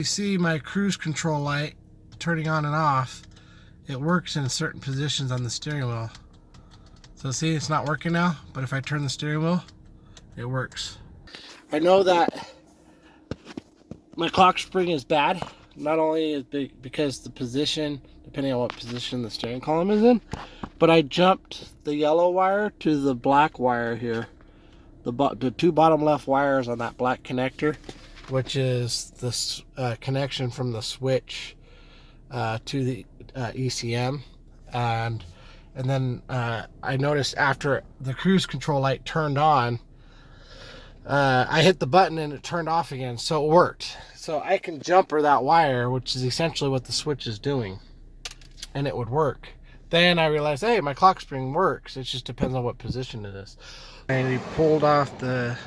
see my cruise control light turning on and off, it works in certain positions on the steering wheel. So see, it's not working now, but if I turn the steering wheel, it works. I know that my clock spring is bad. Not only is because the position, depending on what position the steering column is in, but I jumped the yellow wire to the black wire here. The two bottom left wires on that black connector, which is the connection from the switch to the ECM. And then I noticed after the cruise control light turned on, I hit the button and it turned off again, so it worked. So I can jumper that wire, which is essentially what the switch is doing, and it would work. Then I realized, hey, my clock spring works. It just depends on what position it is. And he pulled off the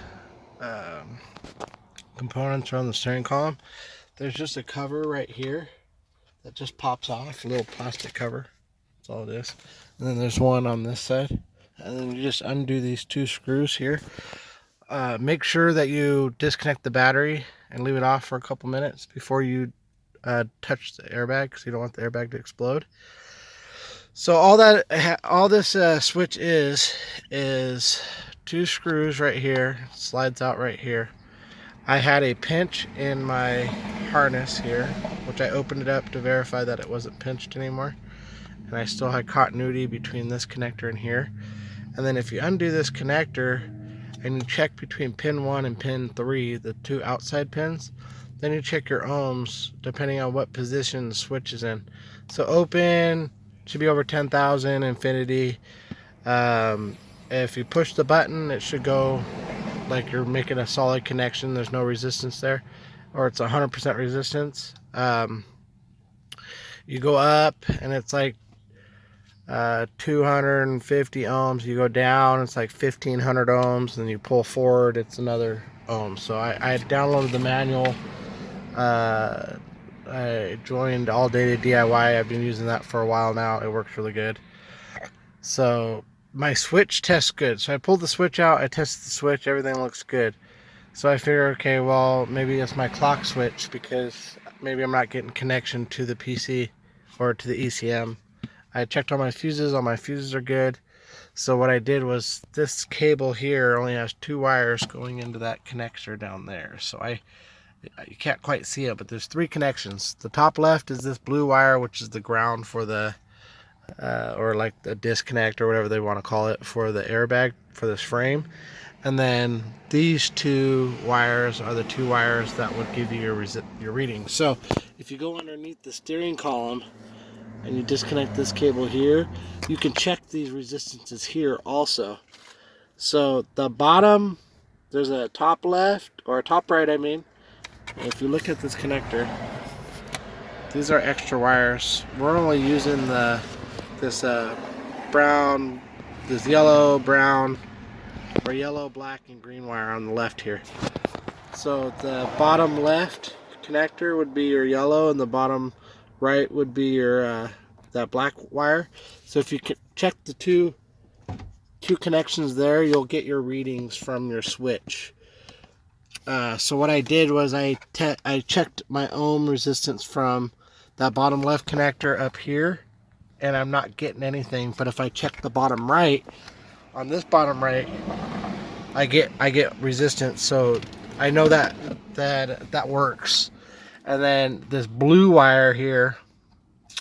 components around the steering column. There's just a cover right here that just pops off, a little plastic cover. That's all it is. And then there's one on this side. And then you just undo these two screws here. Make sure that you disconnect the battery and leave it off for a couple minutes before you touch the airbag, because you don't want the airbag to explode. So all this switch is two screws right here, slides out right here. I had a pinch in my harness here, which I opened it up to verify that it wasn't pinched anymore, and I still had continuity between this connector and here. And then if you undo this connector and you check between pin 1 and pin 3, the two outside pins, then you check your ohms depending on what position the switch is in. So open should be over 10,000, infinity. If you push the button, it should go like you're making a solid connection. There's no resistance there, or it's 100% resistance. You go up and it's like 250 ohms. You go down, it's like 1500 ohms. And you pull forward, it's another ohm. So I downloaded the manual. I joined Alldatadiy DIY. I've been using that for a while now. It works really good. So my switch tests good. So I pulled the switch out, I tested the switch, everything looks good. So I figure, okay, well, maybe it's my clock switch, because maybe I'm not getting connection to the PC or to the ECM. I checked all my fuses are good. So what I did was, this cable here only has two wires going into that connector down there. So you can't quite see it, but there's three connections. The top left is this blue wire, which is the ground for the or like the disconnect or whatever they want to call it for the airbag for this frame. And then these two wires are the two wires that would give you your reading. So if you go underneath the steering column and you disconnect this cable here, you can check these resistances here also. So the bottom, there's a top left, or a top right I mean. If you look at this connector, these are extra wires. We're only using this brown, this yellow, brown, or yellow, black, and green wire on the left here. So the bottom left connector would be your yellow, and the bottom right would be your that black wire. So if you check the two connections there, you'll get your readings from your switch. So what I did was I checked my ohm resistance from that bottom left connector up here, and I'm not getting anything. But if I check the bottom right, on this bottom right, I get resistance. So I know that works. And then this blue wire here,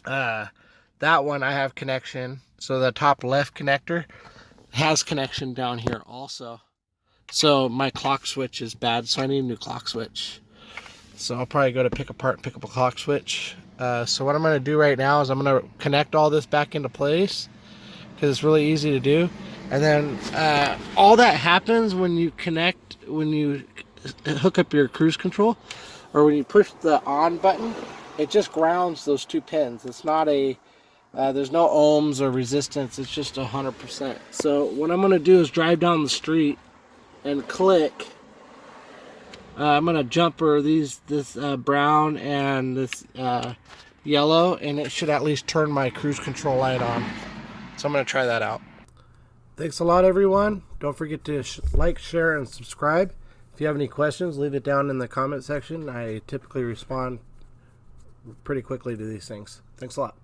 that one I have connection. So the top left connector has connection down here also. So my clock switch is bad, so I need a new clock switch. So I'll probably go to pick up a clock switch. So what I'm going to do right now is I'm going to connect all this back into place, because it's really easy to do. And then all that happens when you hook up your cruise control, or when you push the on button, it just grounds those two pins. It's not there's no ohms or resistance, it's just 100%. So what I'm going to do is drive down the street and click. I'm going to jumper this brown and this yellow, and it should at least turn my cruise control light on. So I'm going to try that out. Thanks a lot, everyone. Don't forget to like, share, and subscribe. If you have any questions, leave it down in the comment section. I typically respond pretty quickly to these things. Thanks a lot.